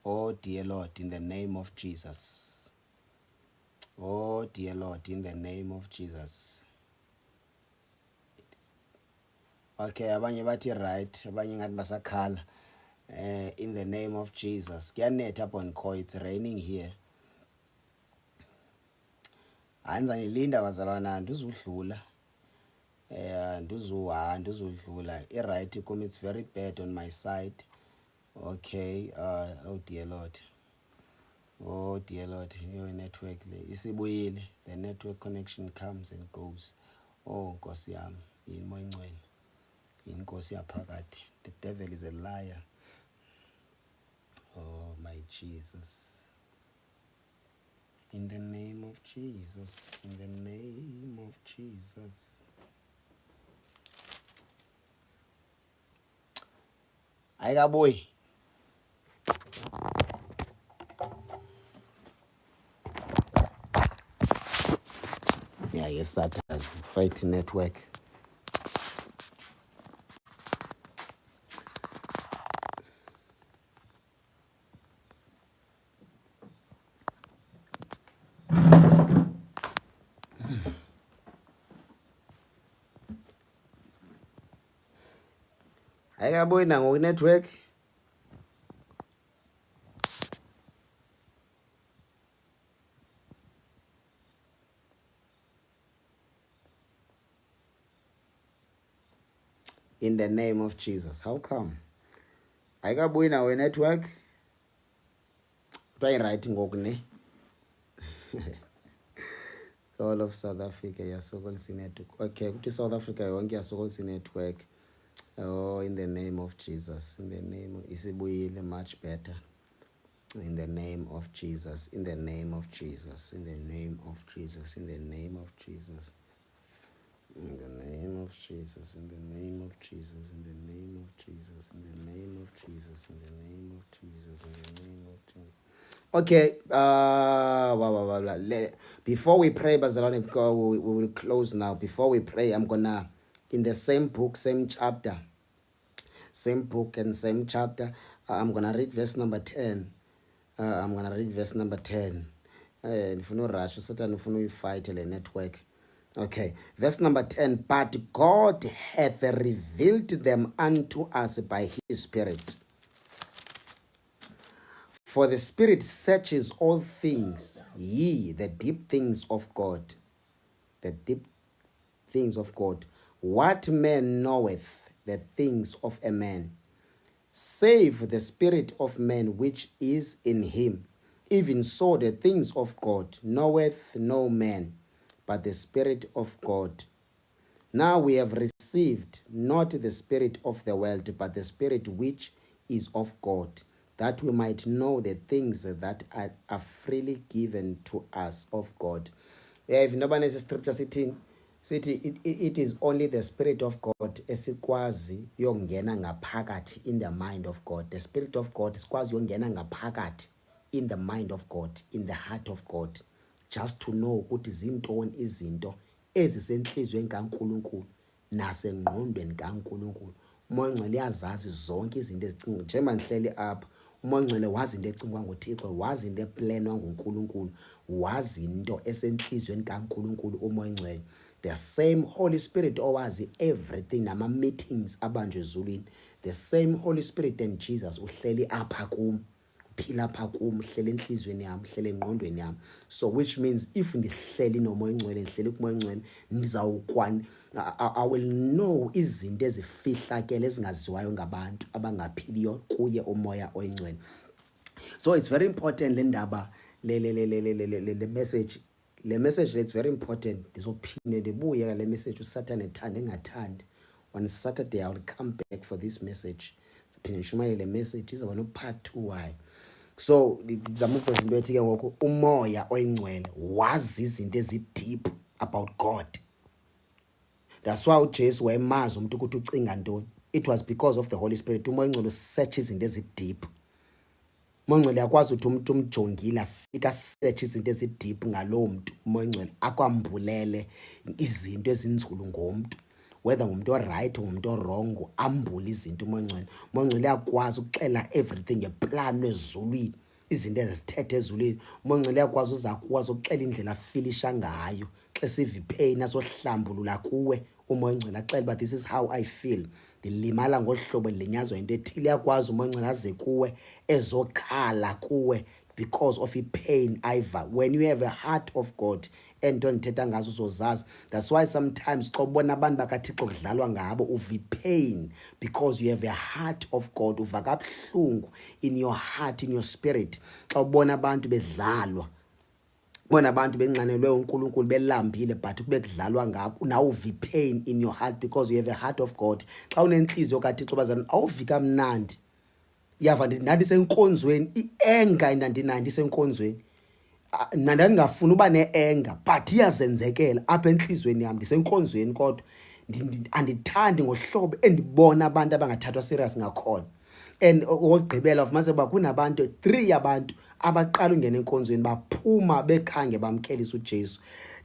Oh dear Lord, in the name of Jesus. Oh dear Lord, in the name of Jesus. Okay, abanye bathi right, abanye ngathi basakhala. In the name of Jesus. Kuyanetha upon call, it's raining here. Anza nilinda bazalwana ndizudlula. Ndizudlula. I-right kum, it's very bad on my side. Okay, oh dear Lord. Oh dear Lord, your network isibuyile. The network connection comes and goes. Oh Nkosi yami, yini Moya Ingcwele. Yini Nkosi yaphakade. The devil is a liar. Oh my Jesus. In the name of Jesus. In the name of Jesus. Ayikabuyi. Yeah, yes, Satan. Fight network. Ayikabuyi nango network. In the name of Jesus. How come? Ayikabuyi nawe network. Try writing ngoku. All of South Africa yasokolisa network. Okay, kuthi South Africa yonke yasokolisa network. Oh, in the name of Jesus. In the name of isibuyile much better. In the name of Jesus. In the name of Jesus. In the name of Jesus. In the name of Jesus. In the name of Jesus, in the name of Jesus, in the name of Jesus, in the name of Jesus, in the name of Jesus, in the name of Jesus. Okay, before we pray, bazalwane, because we will close now. Before we pray, I'm gonna in the same book, same chapter, same book and same chapter. I'm going to read verse number 10. I'm going to read verse number 10. If you know rush, if you fight the network. Okay, verse number 10. But God hath revealed them unto us by his Spirit. For the Spirit searches all things, the deep things of God. The deep things of God. What man knoweth the things of a man, save the spirit of man which is in him? Even so the things of God knoweth no man, but the Spirit of God. Now we have received not the spirit of the world, but the Spirit which is of God, that we might know the things that are freely given to us of God. If nobody has a scripture sitting, it is only the Spirit of God esikwazi yongena ngaphakathi in the mind of God. The Spirit of God esikwazi yongena ngaphakathi in the mind of God, in the heart of God, just to know ukuthi zintoni izinto ezisenhlizweni kaNkulunkulu nasengqondweni kaNkulunkulu. Umoya Ngcwele uyazazi zonke izinto ezicinga njengoba nihleli apha. Umoya Ngcwele wazi into ecingwa nguThixo, wazi into eplanwa nguNkulunkulu, wazi into esenhlizweni kaNkulunkulu umoya Ngcwele. The same Holy Spirit owazi everything nama meetings abanjwe ezulwini. The same Holy Spirit and Jesus uhleli apha kum, uphila apha kum, uhleli enhlizweni yami, uhleli engqondweni yami. So which means if ndihleli nomoya Ngcwele, ndihleli kumoya Ngcwele, ndizawukwana, I will know izinto ezifihlakele ezingaziwayo ngabantu abangaphiliyo kuye umoya oyingcwele. So it's very important le ndaba le message. Le message it's very important. Ndizophinde ndibuye le message uSathane ethanda engathandi. On Saturday I will come back for this message. Siphinde nishumayele le message izaba no part 2 why. So ndizamufeza into ethi ke ngoku umoya oyingcwele wazi izinto deep about God. That's why uJesu wayemazi umuntu ukuthi ucinga ntoni. It was because of the Holy Spirit. Umoya oyingcwele searches izinto deep. Umoya Ngcwele yakwazi ukuthi umuntu umjongile afika search izinto deep ngalo muntu. Umoya Ngcwele akwambulele izinto ezinzulu ngomuntu, whether ngumuntu right or ngumuntu wrong, ambule izinto umoya Ngcwele. Umoya Ngcwele yakwazi ukuxela everything ngeplan ezulwini, izinto ezithethe ezulwini. Umoya Ngcwele yakwazi uzakwazi ukuxela indlela afilisha ngayo xa sivi pain asohlambulula kuwe. Umoya Ngcwele axela but this is how I feel, ndilimala ngohlobo linyazwa into ethile. Yakwazi umoya Ngcwele aze kuwe ezokhala kuwe because of the pain aiva. When you have a heart of God, ento ndithetha ngazo uzozazi. That's why sometimes xa ubona abantu bakaThixo kudlalwa ngabo uvi pain, because you have a heart of God. Uva kabuhlungu in your heart, in your spirit xa ubona abantu bedlalwa, bona abantu bencanelwe uNkulunkulu belambile but kube kudlalwa ngabo. Now uvi pain in your heart because you have a heart of God. Xa unenhliziyo kaThixo bazana awuvi kamnandi. Yava ndinathi senkonzweni ienga ndandinathi senkonzweni. Nandangafuna uba neanger but iyazenzekela apha enhlizweni yami ndisenkonzweni kodwa andithandi ngohlobo endibona abantu abangathathwa serious ngakhona. And ogqibela mase ba kunabantu 3 abantu abaqala ungena enkonzweni baphuma bekhange bamkelisa uJesu.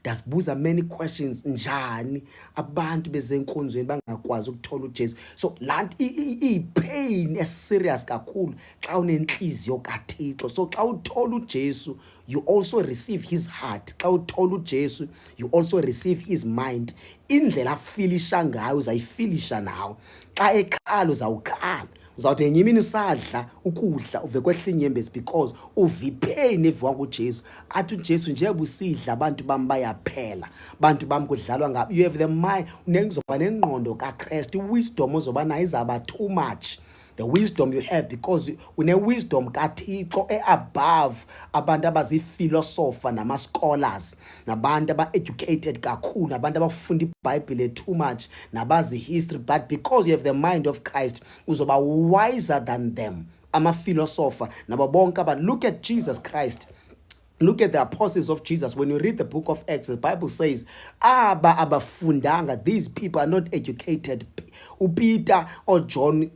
Dasibuza many questions, njani abantu bezenkonzweni bangakwazi ukuthola uJesu. So lanti ipain serious kakhulu xa unenhliziyo kaThixo. So xa uthola uJesu you also receive his heart. Xa uthola uJesu you also receive his mind. Indlela afilisha ngayo uzayifilisha nawe. Xa ekhala uzawukhala. Uzawuthi enye imini usadla ukudla uve kwehla inyembezi because uvi pain eviwa kuJesu. Athi uJesu njengoba usidla abantu bami bayaphela, abantu bami kudlalwa ngabo. You have the mind, uzoba nengqondo kaKristu. Wisdom ozoba nayo izaba too much. The wisdom you have because une wisdom kaThixo above abantu abaziphilosopher nama scholars, nabantu aba-educated kakhulu, nabantu abafunda iBhayibheli too much, nabazi history. But because you have the mind of Christ uzoba wiser than them, ama philosopher nabo bonke abantu. Look at Jesus Christ. Look at the apostles of Jesus. When you read the book of Acts, the Bible says, abafundanga, these people are not educated. Peter or John,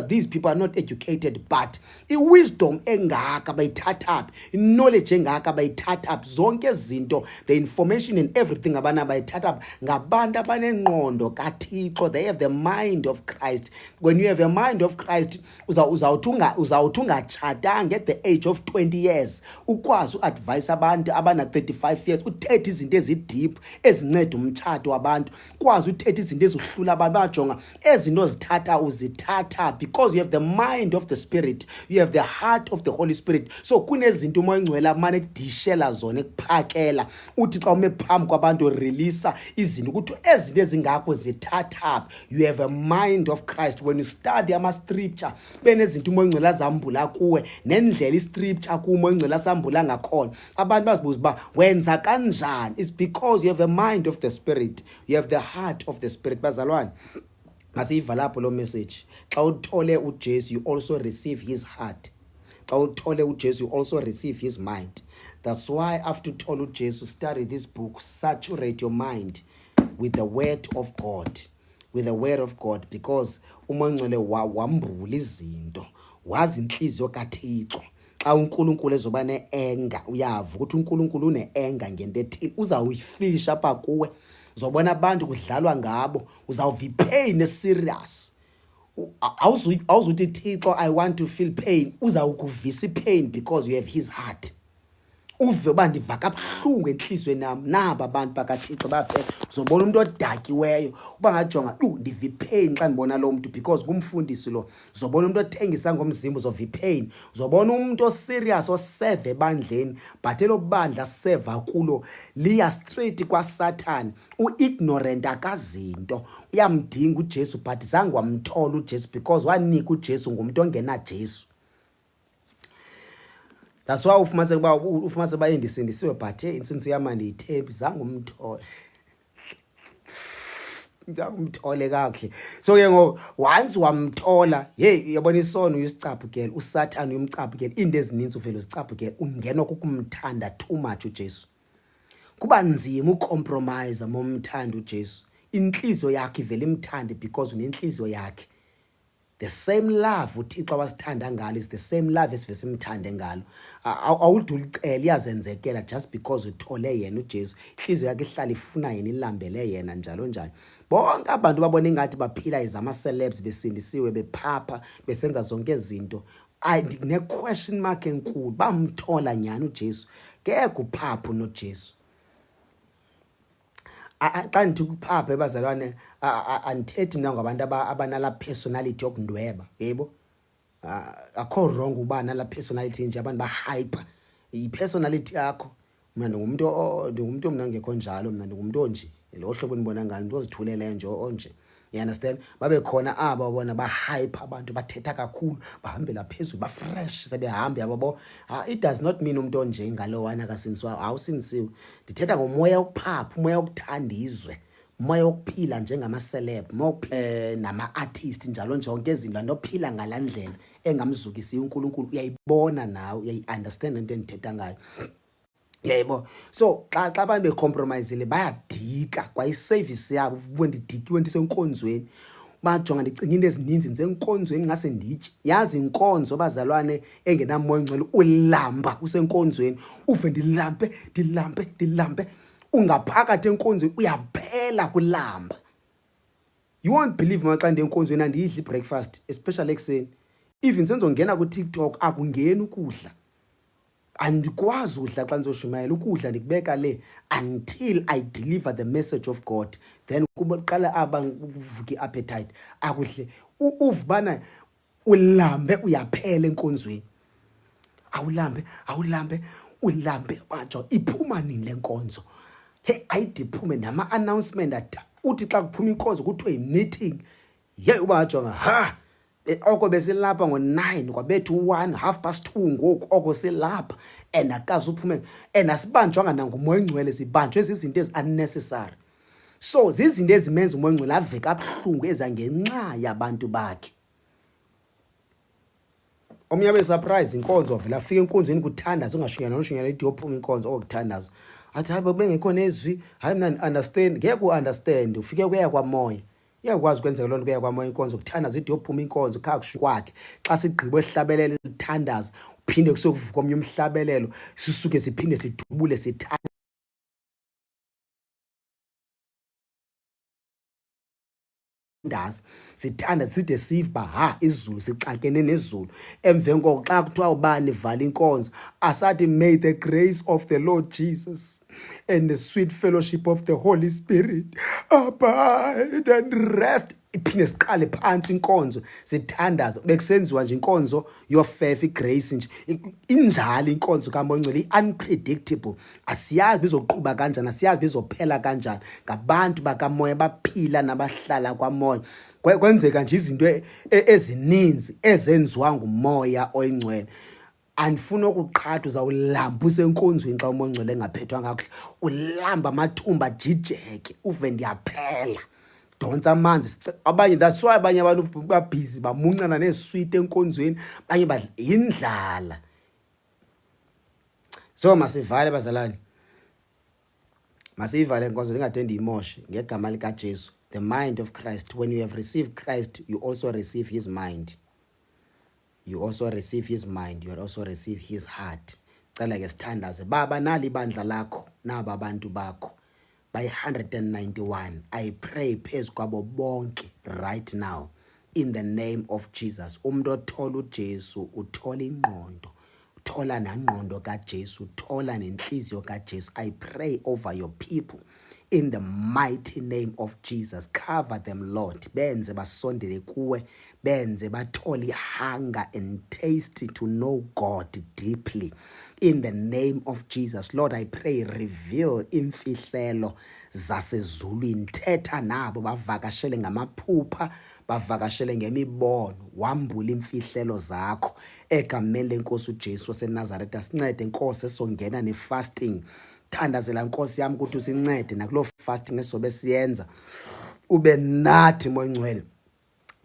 these people are not educated, but wisdom engaka bayithatha, knowledge engaka bayithatha, zonke zinto, the information and everything abana bayithatha ngabantu abanengqondo kaThixo. They have the mind of Christ. When you have the mind of Christ, uzawuthi ungatshatanga at the age of 20 years, ukwazi uadvise abantu abana 35 years, uthethe izinto ezideep ezinceda umtshato wabantu, kwazi uthethe izinto ezihlula abantu bajonga ezinto zithatha uzithatha, because you have the mind of the Spirit, you have the heart of the Holy Spirit. So kunezinto umoya ongcwele amane kudishela zona ekuphakela, uthi xa ume phambi kwabantu release izinto ukuthi ezinto ezingakho zithatha. You have a mind of Christ. When you study ama scripture benezinto umoya ongcwele azambula kuwe, nendlela iscripture kumoya ongcwele asambula ngakhona, abantu bazibuza ba wenza kanjani. It's because you have the mind of the Spirit, you have the heart of the Spirit. Bazalwane, masiyiva lapho lo message. Xa uthole uJesu, you also receive his heart. Xa uthole uJesu, you also receive his mind. That's why after uthole uJesu, study this book, saturate your mind with the word of God, with the word of God, because umoya ongcwele wambula izinto, wazi inhliziyo kaThixo. Xa uNkulunkulu ezoba ne-anger, uyava ukuthi uNkulunkulu une-anger ngento ethile, uzawuyifisha apha kuwe. Uzobona abantu kudlalwa ngabo, uzawuva ipain serious. Awuzuthi Thixo, I want to feel pain, uzawukuvisa ipain because you have his heart. Uve uba ndiva kabuhlungu enhlizweni yami, naba abantu bakaThixo baphela. Uzobona umuntu odakiweyo, uba ngajonga ndiva ipain xa ndibona lo muntu, because kumfundisi lo. Uzobona umuntu othengisa ngomzimba, uzova ipain. Uzobona umuntu oserious oseve ebandleni, but elo bandla seva kulo liya straight kwaSatan. U-ignorant akazinto, uyamdinga uJesu, but zange wamthola uJesu because wanika uJesu ngumuntu ongena Jesu. That's why ufumase ba endisindisiwe, but insinsi yami ndiyithembi, zange umthole. Ngumthole kahle. So ke once wamthola, hey, yabona isono uyisicaphukela, uSatan uyumcaphukela, into ezininzi uvela uzicaphukela, ungenwa kukumthanda too much uJesu. Kuba nzima ucompromise momthanda uJesu. Inhliziyo yakhe ivela imthande because unenhliziyo yakhe. The same love uThixo wasithanda ngalo is the same love esivese imthande ngalo. Awuthi ulicela iyazenzekela just because uthole yena uJesu. Inhliziyo yakhe ihlala ifuna yena, ilambele yena njalo njalo. Bonke abantu babona ingathi baphila izama celebs besindisiwe, bephapha, besenza zonke izinto. Ne question mark enkulu, bamthola nyani uJesu? Ngeke uphapha noJesu. Xa ndithi ukuphapha bazalwane, andithethi nangabantu abanala personality yokundweba, yebo. Akho wrong uba nala personality nje, abantu bahyper i-personality yakho. Mina ndingumuntu mina ngekho njalo, mina ndingumuntu onje, lo hlobo nibona ngalo, into ozithulele nje onje. You understand? Babe khona aba bona bahyper, abantu bathetha kakhulu, bahambela phezulu, bafresh sebehamba yabo. It does not mean umuntu onje ngalo wana kasinisiwe, awusinisiwe. Ndithetha ngomoya wokuphapha, umoya wokuthanda izwe, umoya wokuphila njengama celeb, nama artist njalo njonke izinto, andophila ngalandlela engamzukisi uNkulunkulu. Uyayibona nawe, uyayi-understand into endithetha ngayo. Yebo. So xa abantu becompromisele bayadika kwa iservice yabo, ndidikiwe ndisenkonzweni. Bajonga ndicinga into ezininzi ndisenkonzweni ngase nditye. Yazi inkonzo bazalwane engenamoya ongcwele, ulamba usenkonzweni, uve ndilambe, ungaphakathi enkonzweni uyaphela kulamba. You won't believe maxa ndenkonzweni andiyidli breakfast, especially ekuseni. Even senzongena ku TikTok akungeni ukudla. Andikwazi udla xa ndizoshumayela, ukudla ndikubeka le until I deliver the message of God. Then kuqala uvuka i-appetite, akudle uvubana ulambe uyaphela enkonzweni. Awulambe wajo iphuma nini le nkonzo. Hey, ayidiphume nama announcement uthi xa kuphuma inkonzo kuthiwe meeting. Hey, ubajonga oko besilapha ngo-9 kwabethu 1 2:30 ngoku oko silapha, and akazi uphume, and asibanjwanga nangumoya ongcwele, sibanjwe zizinto ezi-unnecessary. So zizinto ezimenza umoya ongcwele ave kabuhlungu ezangenxa yabantu bakhe. omnye abe surprise inkonzo vela afika enkonzweni kuthandaza ungashunyana noshunyana idiyophuma inkonzo okuthandaza athi hayi bengekho nezwi hayi mina understand ngeke uunderstand ufike kuya kwamoya iyakwazi ukwenzeka lonto kuya kwamoya inkonzo kuthandaza idiyophuma inkonzo kha kusho kwakhe xa sigqibo esihlabelele lithandaza uphinde kusokuvuka omnye umhlabelelo sisuke siphinde sidubule sithanda sithanda side siva ha izulu sixakene nezulu emveni koko xa kuthiwa ubani vala inkonzo asathi may the grace of the Lord Jesus and the sweet fellowship of the Holy Spirit abide and rest iphinde siqale phansi inkonzo sithandaza bekusenziwa nje inkonzo yofefa igrace nje injalo inkonzo kaMongcwele unpredictable asiyazi bizoqhubha kanjani asiyazi bizophela kanjani ngabantu bakamoya baphila nabahlala kwamoya kwenzeka nje izinto ezininzi ezenziwa ngumoya oyingcwele andifuna ukuqhatha uzawulamba usenkonzweni xa uMongcwele engaphethwa kakuhle ulamba amathumba jijeke uve ndiyaphela donsa amanzi abanye that's why abanye abantu babhizi bamuncana nesweet enkonzweni abanye badla indlala so masivale bazalwane masivale inkonzo lingathendi imoshe ngegama lika Jesu the mind of Christ when you have received Christ you also receive his mind you also receive his mind you also receive his heart cela ke sithandaze baba nali bandla lakho naba abantu bakho by 191 I pray phezu kwabo bonke right now in the name of Jesus umuntu othola uJesu uthola ingqondo uthola nangqondo kaJesu uthola nenhliziyo kaJesu I pray over your people in the mighty name of Jesus cover them Lord benze basondele kuwe benze bathole hunger and taste to know God deeply in the name of Jesus Lord I pray reveal imfihlelo zasezulwini thetha nabo bavakashele ngamaphupha bavakashele ngemibono wambula imfihlelo zakho egameni lenkosi uJesu waseNazaretha asincede inkosi esongena nefasting thandazela inkosi yami ukuthi usincede nakulo fasting esobe siyenza ube nathi moyingcwele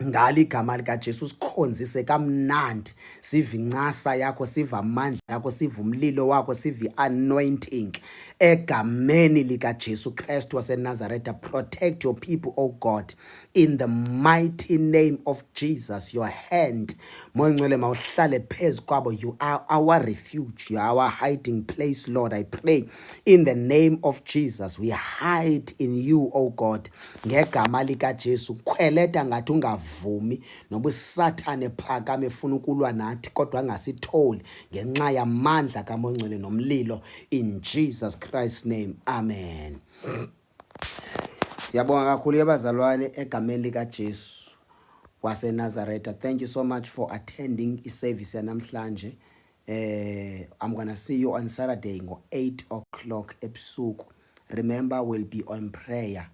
ngali igama lika Jesu sikhonzise kamnandi siva incasa yakho siva amandla yakho siva umlilo wakho siva anointing egameni lika Jesu Christ waseNazaretha protect your people oh God in the mighty name of Jesus your hand moyingcwele mawuhlale phezu kwabo you are our refuge you are our hiding place Lord I pray in the name of Jesus we hide in you oh God ngegama lika Jesu khweleta ngathi ungavumi noba usathane phakame efuna ukulwa nathi kodwa angasitholi ngenxa yamandla kaMongcwele nomlilo in Jesus Christ's name amen. Siyabonga kakhulu abazalwane egameni lika Jesu waseNazaretha. Thank you so much for attending iservice yanamhlanje. I'm going to see you on Saturday ngo 8 o'clock ebusuku. Remember we'll be on prayer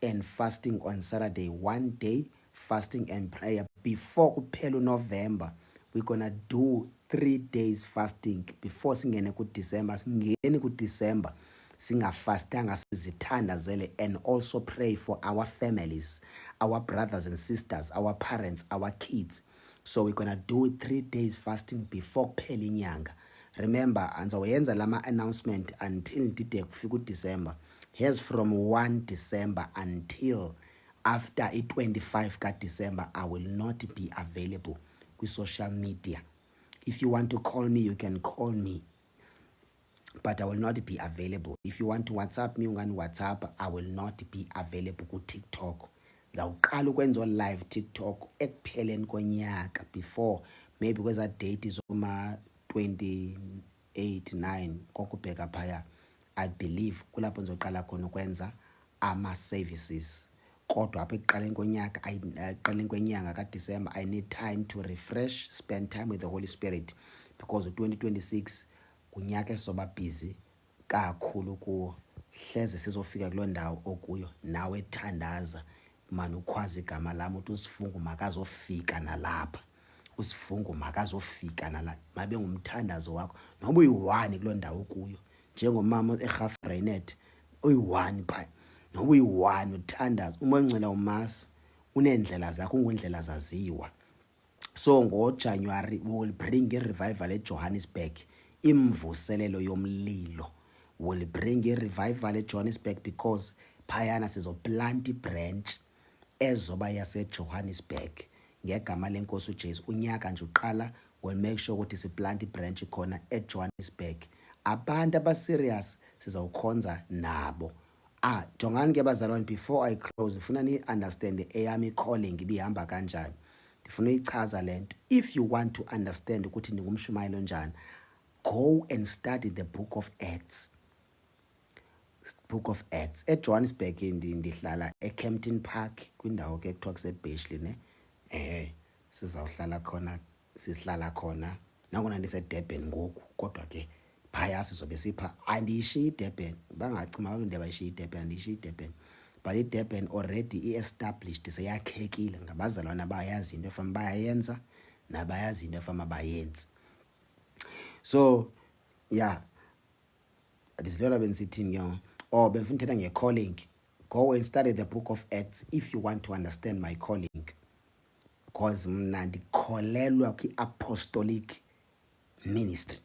and fasting on Saturday, one day fasting and prayer before kuphela November. We're going to do 3 days fasting before singene ku December. Singene ku December singafastanga sizithandazele and also pray for our families, our brothers and sisters, our parents, our kids. So we're going to do 3 days fasting before kuphela inyanga. Remember anzawenza lama announcement until ndide kufika uDecember. Here's from 1 December until after 25 ka December I will not be available with social media. If you want to call me you can call me, but I will not be available. If you want to WhatsApp me on WhatsApp I will not be available ku TikTok. Zawuqala ukwenza live TikTok ekupheleni konyaka before maybe kweza date is oma 28 9 kokubheka phaya. I believe kulapho ngizoqala khona ukwenza ama services. Kodwa apha ekuqaleni konyaka ekuqaleni kwenyanga ka December I need time to refresh, spend time with the Holy Spirit because 2026 kunyaka esoba busy kakhulu kuwo. Hleze sizofika kulo ndawo okuyo nawe thandaza manje ukhwaza igama lami uthi usifungu makazofika nalapha. Usifungu makazofika nala mabe ngumthandazo wakho noba uyi1 kulo ndawo kuyo njengomama eHalf Reinet uyi1 pha noba uyi1 uthandaza uMongcwele umasa unendlela zakho ungundlela zaziwa. So ngoJanuary we will bring a revival eJohannesburg, imvuselelo yomlilo. Will bring a revival eJohannesburg because phayana sizoplant ibranch ezoba yaseJohannesburg ngegama lenkosi uJesu. Unyaka nje uqala will make sure ukuthi siplant ibranch khona eJohannesburg. Abantu abaserious sizawukhonza nabo. Jongani ke bazalwane, before I close ufuna ni understand eyami calling ibihamba kanjani. Ndifuna uyichaza lento. If you want to understand ukuthi ningumshumayeli onjani, go and study the book of Acts. Book of Acts. EJohannesburg ndihlala eCampton Park kwindawo ke kuthiwa kuseBashley ne. Sizawuhlala khona, sihlala khona. Nangona ndiseDurban ngoku, kodwa ke phaya sizobe sipha andishiyi iDurban. Bangachima abantu ndiyabashiya iDurban, andishiyi iDurban. But iDurban already established, seyakhekile ngabazalwana abayazi into efana bayayenza nabayazi into efana bayenze. So yeah, adisilona bensithini ke bemfuna uthetha ngecalling. Go and study the book of Acts if you want to understand my calling, because mna ndikholelwa kwi-apostolic ministry.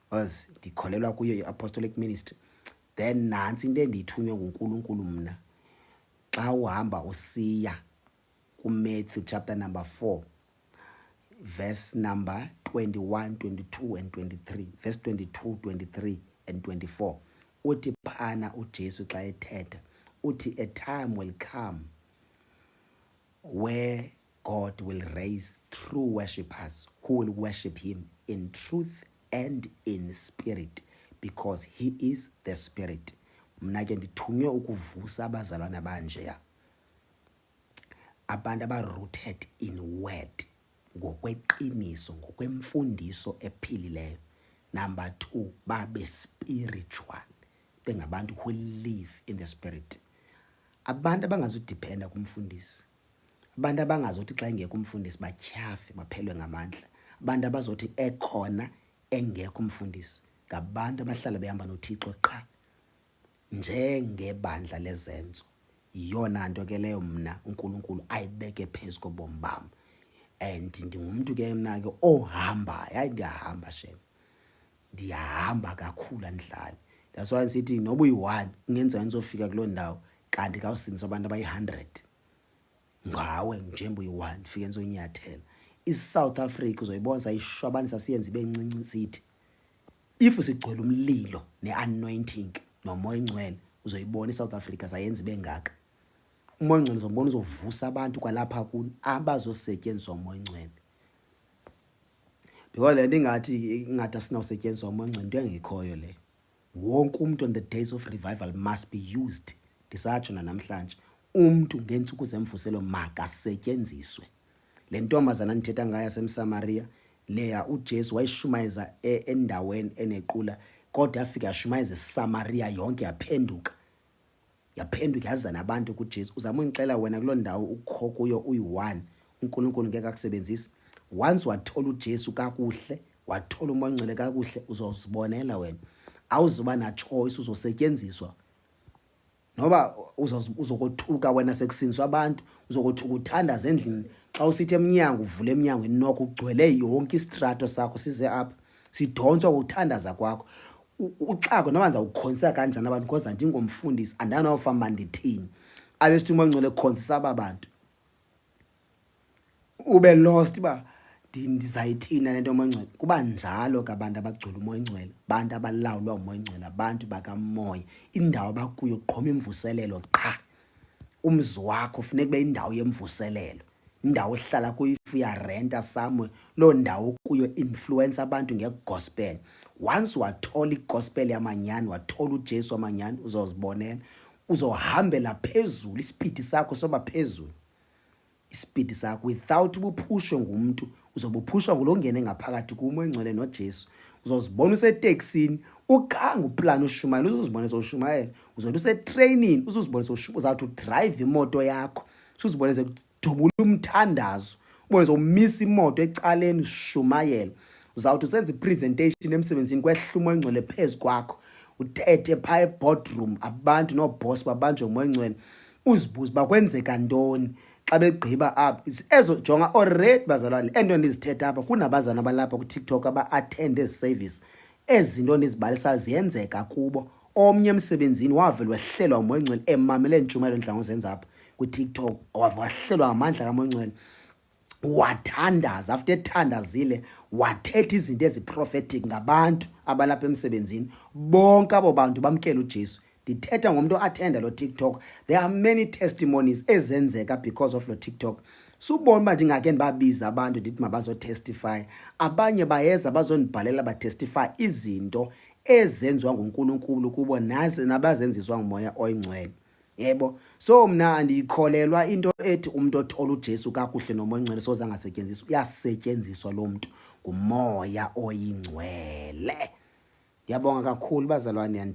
Because ndikholelwa kuyo i-apostolic ministry. Then nansi into endiyithunywe nguNkulunkulu mna. Xa uhamba usiya kuMatthew chapter number 4 verse number 21, 22 and 23. Verse 22, 23 and 24. Uthi phana uJesu xa ethetha uthi a time will come where God will raise true worshippers who will worship him in truth and in spirit, because he is the spirit. Mna ke ndithunywe ukuvusa abazalwana banjeya, abantu aba-rooted in word, ngokweqiniso, ngokwemfundiso ephilileyo. Number 2, babe spiritual, bengabantu who live in the spirit. Abantu abangazudependa kumfundisi, abantu abangazothi xa ingekho umfundisi batyhafe baphelwe ngamandla, abantu abazothi ekhona engekho umfundisi ngabantu abahlala behamba noThixo qha njengebandla lezenzo. Yiyona nto ke leyo mna uNkulunkulu ayibeke phezu kobomi bam. And ndingumuntu ke mna ke ohamba, hayi ndiyahamba shem, ndiyahamba kakhulu andlali. That's why nsithi noba uyi-1 kungenza ngizofika kuloo ndawo kanti kawusindiswa abantu abayi-100 ngawe njengoba uyi-1 fike ngizonyathela. ISouth Africa uzoyibona sayishwabanisa siyenza ibe ncinci sithi if sigcwele umlilo ne-anointing nomoya ingcwele uzoyibona iSouth Africa sayenza ibe ngaka. Umoya ingcwele uzobona uzovusa abantu kwalapha kuni abazosetyenziswa umoya ingcwele. Because le nto ingathi asinawusetyenziswa umoya ingcwele into engekhoyo le. Wonke umuntu on the days of revival must be used. Ndisatsho namhlanje umuntu ngeentsuku zemvuselo makasetyenziswe. Le ntombazana ndithetha ngayo yaseMsamaria leya uJesu wayishumayeza endaweni enequla, kodwa yafika yashumayeza iSamaria yonke yaphenduka yaza nabantu kuJesu. Uzama ungixela wena kuloo ndawo ukho kuyo uyi-1 uNkulunkulu ngeke akusebenzise. Once wathola uJesu kakuhle, wathola umoya ingcwele kakuhle, uzozibonela wena awuzuba na choice, uzosetyenziswa. Noba uzokothuka wena sekusindiswa abantu, uzokothuka uthandaza endlini. Xa usithi emnyango uvule emnyango inoko ugcwele yonke istrato sakho size apha sidonswa ukuthandaza kwakho. Uxako noba ndizawukhonsisa kanjani abantu because andingomfundisi, andanofamba ndithini. Abesithi umoya ingcwele khonsisa aba bantu ube lost ba ndizayithina le nto umoya ingcwele. Kuba njalo ke abantu abagcwele umoya ingcwele, abantu abalawulwa umoya ingcwele, abantu bakamoya. Indawo bakuyo qhoma imvuselelo qha. Umzi wakho funeka ube indawo yemvuselelo, indawo ohlala kuyo. If uyarenta somewhere, loo ndawo kuyo influence abantu ngegospel. Once wathola igospel yamanyani, wathola uJesu wamanyani, uzozibonela, uzohambela phezulu, isipidi sakho soba phezulu. Isipidi sakho without ubuphushwe ngumuntu, uzobuphushwa ngulo ngene ngaphakathi kumoya ingcwele noJesu. Uzozibona useteksini ukhanga uplan ushumayela, uzozibona sowushumayela. Uzothi usetrainini uzozibona sowushumayela. Uzawuthi drive imoto yakho uzozibona sekudubula umthandazo, ubone sowumisa imoto ecaleni ushumayela. Uzawuthi usenza ipresentation emsebenzini kwehla umoya ingcwele phezu kwakho, uthethe phaa eboardroom abantu nooboss babanjwe umoya ingcwele. Uzibuze uba kwenzeka ntoni xa begqiba apha ezo jonga already bazalwane ento ndizithetha apha kunabazana abalapha ku-TikTok aba-attend ezi service ezinto ndizibalisayo ziyenzeka kubo. Omnye emsebenzini wavele wehlelwa ngumoya oyingcwele emamele intshumayelo endidla ngozenza apha ku-TikTok, wahlelwa ngamandla kamoya oyingcwele wathandaza. After ethandazile wathetha izinto eziprophetic ngabantu abalapha emsebenzini, bonke abo bantu bamkela uJesu. Ndithetha ngomntu athenda lo TikTok. There are many testimonies ezenzeka because of lo TikTok. Subona uba ndingake ndibabiza abantu ndithi mabazotestify, abanye bayeza bazondibhalela batestify izinto ezenziwa nguNkulunkulu kubo nabazenziswa ngumoya oyingcwele. Yebo, so mna andiyikholelwa into ethi umuntu othola uJesu kakuhle nomoya oyingcwele soze angasetyenziswa. Uyasetyenziswa lo muntu ngumoya oyingcwele. Ndiyabonga kakhulu bazalwane.